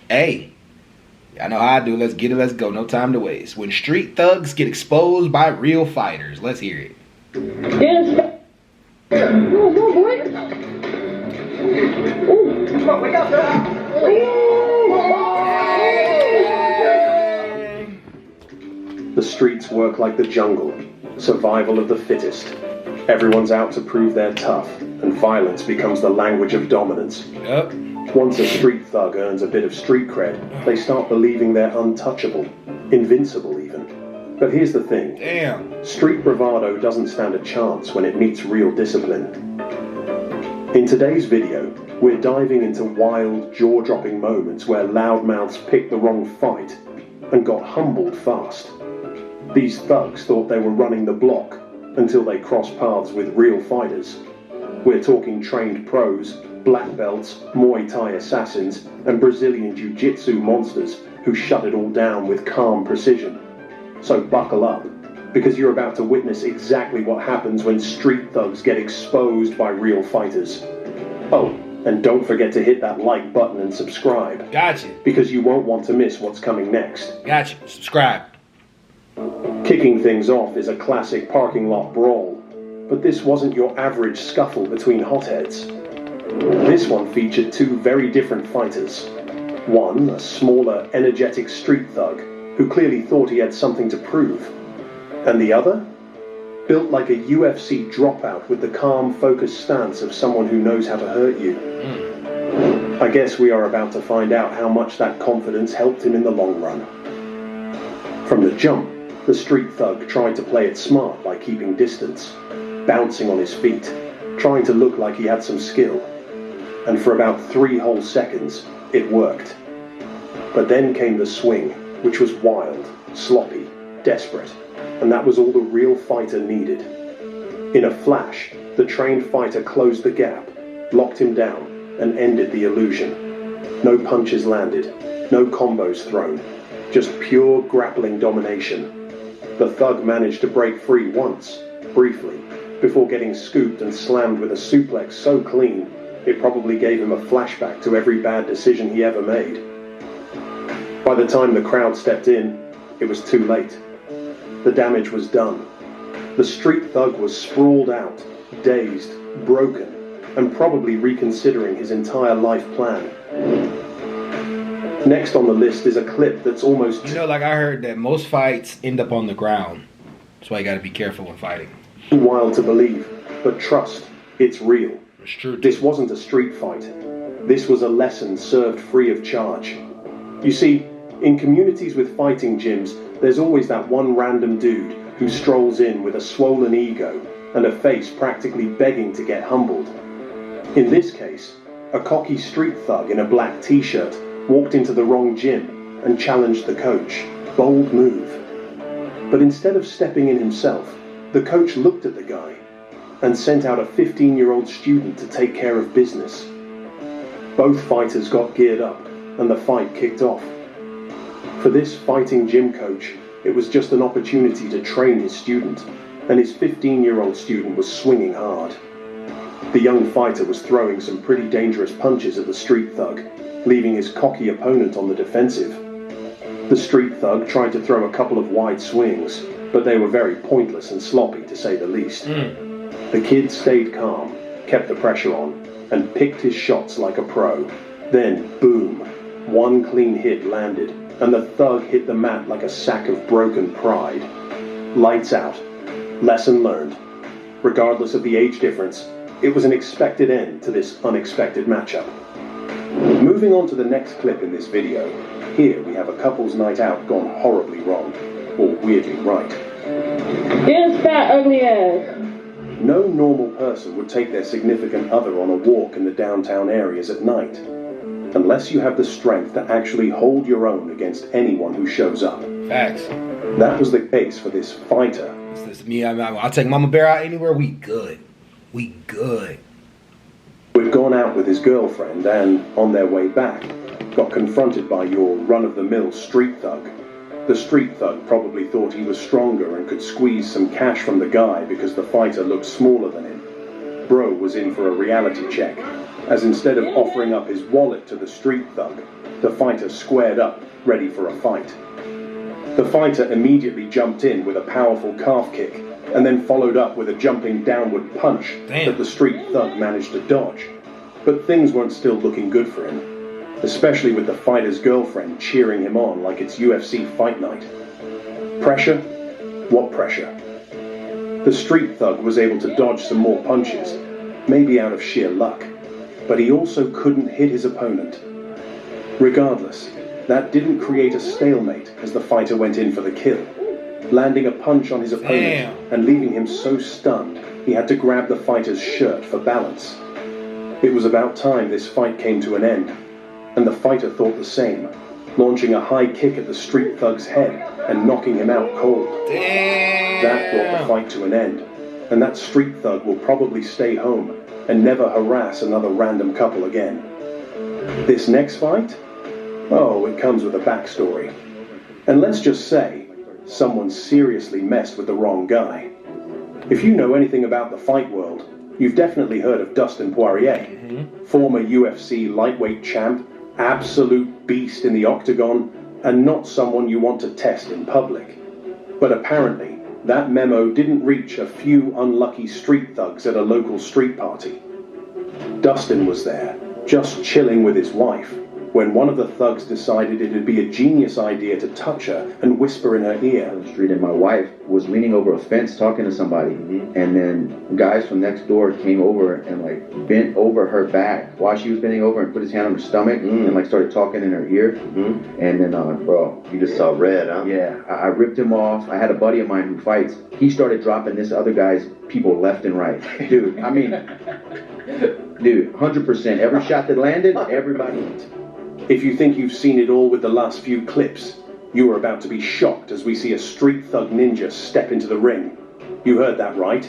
Hey, I know how I do. Let's get it. Let's go. No time to waste. When street thugs get exposed by real fighters. Let's hear it. Yes. No, boy. Come on, wake up, The streets work like the jungle. Survival of the fittest. Everyone's out to prove they're tough, and violence becomes the language of dominance. Yep. Once a street thug earns a bit of street cred, they start believing they're untouchable, invincible even. But here's the thing. Damn. Street bravado doesn't stand a chance when it meets real discipline. In today's video, we're diving into wild, jaw-dropping moments where loudmouths picked the wrong fight and got humbled fast. These thugs thought they were running the block until they crossed paths with real fighters. We're talking trained pros, black belts, Muay Thai assassins, and Brazilian Jiu-Jitsu monsters who shut it all down with calm precision. So buckle up, because you're about to witness exactly what happens when street thugs get exposed by real fighters. Oh, and don't forget to hit that like button and subscribe. Gotcha. Because you won't want to miss what's coming next. Gotcha. Subscribe. Kicking things off is a classic parking lot brawl, but this wasn't your average scuffle between hotheads. This one featured two very different fighters. One, a smaller, energetic street thug, who clearly thought he had something to prove. And the other? Built like a UFC dropout with the calm, focused stance of someone who knows how to hurt you. I guess we are about to find out how much that confidence helped him in the long run. From the jump, the street thug tried to play it smart by keeping distance, bouncing on his feet, trying to look like he had some skill. And for about 3 whole seconds, it worked. But then came the swing, which was wild, sloppy, desperate, and that was all the real fighter needed. In a flash, the trained fighter closed the gap, locked him down, and ended the illusion. No punches landed, no combos thrown, just pure grappling domination. The thug managed to break free once, briefly, before getting scooped and slammed with a suplex so clean, it probably gave him a flashback to every bad decision he ever made. By the time the crowd stepped in, it was too late. The damage was done. The street thug was sprawled out, dazed, broken, and probably reconsidering his entire life plan. Next on the list is a clip that's almost... You know, like I heard that most fights end up on the ground. That's why you gotta be careful when fighting. too wild to believe, but trust, it's real. It's true. This wasn't a street fight. This was a lesson served free of charge. You see, in communities with fighting gyms, there's always that one random dude who strolls in with a swollen ego and a face practically begging to get humbled. In this case, a cocky street thug in a black t-shirt walked into the wrong gym and challenged the coach. Bold move. But instead of stepping in himself, the coach looked at the guy and sent out a 15-year-old student to take care of business. Both fighters got geared up and the fight kicked off. For this fighting gym coach, it was just an opportunity to train his student, and his 15-year-old student was swinging hard. The young fighter was throwing some pretty dangerous punches at the street thug, leaving his cocky opponent on the defensive. The street thug tried to throw a couple of wide swings, but they were very pointless and sloppy, to say the least. The kid stayed calm, kept the pressure on, and picked his shots like a pro. Then, boom, one clean hit landed, and the thug hit the mat like a sack of broken pride. Lights out. Lesson learned. Regardless of the age difference, it was an expected end to this unexpected matchup. Moving on to the next clip in this video, here we have a couple's night out gone horribly wrong, or weirdly right. This fat ugly ass. No normal person would take their significant other on a walk in the downtown areas at night, unless you have the strength to actually hold your own against anyone who shows up. Facts. That was the case for this fighter. This is me. I'll take Mama Bear out anywhere. We good. We good. Who had gone out with his girlfriend and, on their way back, got confronted by your run-of-the-mill street thug. The street thug probably thought he was stronger and could squeeze some cash from the guy because the fighter looked smaller than him. Bro was in for a reality check. as instead of offering up his wallet to the street thug, the fighter squared up, ready for a fight. The fighter immediately jumped in with a powerful calf kick, and then followed up with a jumping downward punch that the street thug managed to dodge. But things weren't still looking good for him, especially with the fighter's girlfriend cheering him on like it's UFC fight night. Pressure? What pressure? The street thug was able to dodge some more punches, maybe out of sheer luck, but he also couldn't hit his opponent. Regardless, that didn't create a stalemate as the fighter went in for the kill, landing a punch on his opponent and leaving him so stunned he had to grab the fighter's shirt for balance. It was about time this fight came to an end, and the fighter thought the same, launching a high kick at the street thug's head and knocking him out cold. That brought the fight to an end, and that street thug will probably stay home and never harass another random couple again. This next fight? Oh, it comes with a backstory. And let's just say, someone seriously messed with the wrong guy. If you know anything about the fight world, you've definitely heard of Dustin Poirier, former UFC lightweight champ, absolute beast in the octagon, and not someone you want to test in public. But apparently, that memo didn't reach a few unlucky street thugs at a local street party. Dustin was there, just chilling with his wife, when one of the thugs decided it'd be a genius idea to touch her and whisper in her ear. On the street, and my wife was leaning over a fence talking to somebody, and then guys from next door came over and like bent over her back while she was bending over and put his hand on her stomach and like started talking in her ear. And then, bro, You just saw red, huh? yeah, I ripped him off. I had a buddy of mine who fights. He started dropping this other guy's people left and right. Dude, I mean, dude, 100%. Every shot that landed, everybody. If you think you've seen it all with the last few clips, you are about to be shocked as we see a street thug ninja step into the ring. You heard that right.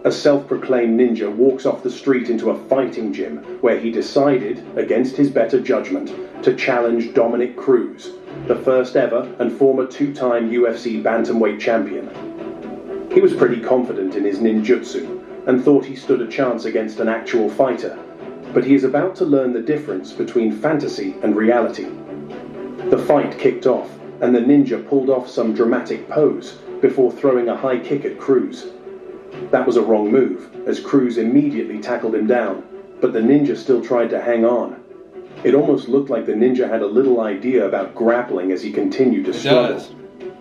A self-proclaimed ninja walks off the street into a fighting gym where he decided, against his better judgment, to challenge Dominic Cruz, the first ever and former two-time UFC bantamweight champion. He was pretty confident in his ninjutsu and thought he stood a chance against an actual fighter, but he is about to learn the difference between fantasy and reality. The fight kicked off, and the ninja pulled off some dramatic pose before throwing a high kick at Cruz. That was a wrong move, as Cruz immediately tackled him down, but the ninja still tried to hang on. It almost looked like the ninja had a little idea about grappling as he continued to struggle.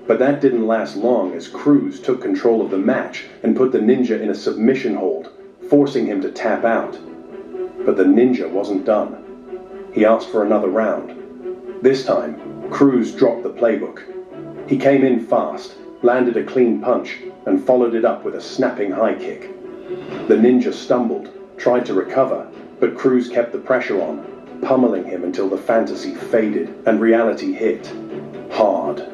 But that didn't last long, as Cruz took control of the match and put the ninja in a submission hold, forcing him to tap out. But the ninja wasn't done. He asked for another round. This time, Cruz dropped the playbook. He came in fast, landed a clean punch, and followed it up with a snapping high kick. The ninja stumbled, tried to recover, but Cruz kept the pressure on, pummeling him until the fantasy faded and reality hit. Hard.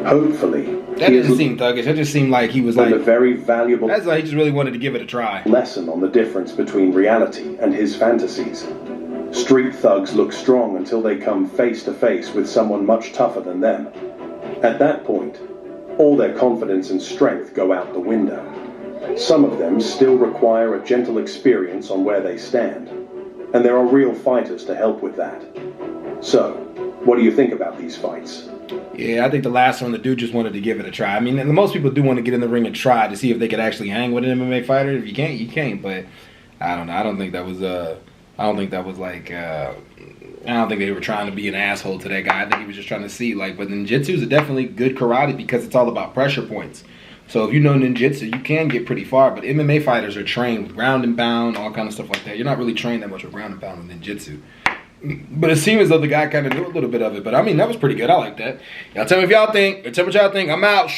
Hopefully, That doesn't seem thuggish. That just seemed like he was like, a very valuable that's like he just really wanted to give it a try. lesson on the difference between reality and his fantasies. Street thugs look strong until they come face to face with someone much tougher than them. At that point, all their confidence and strength go out the window. Some of them still require a gentle experience on where they stand, and there are real fighters to help with that. So, what do you think about these fights? Yeah, I think the last one, the dude just wanted to give it a try. I mean, and most people do want to get in the ring and try to see if they could actually hang with an MMA fighter. If you can't, you can't. But I don't know. I don't think that was I don't think they were trying to be an asshole to that guy. I think he was just trying to see, like, but ninjutsu is definitely good karate because it's all about pressure points. So if you know ninjutsu, you can get pretty far. But MMA fighters are trained with ground and pound, all kind of stuff like that. You're not really trained that much with ground and pound with ninjutsu. But it seemed as though the guy kind of knew a little bit of it. But I mean, that was pretty good. I like that. Y'all tell me if y'all think. Or tell me what y'all think. I'm out.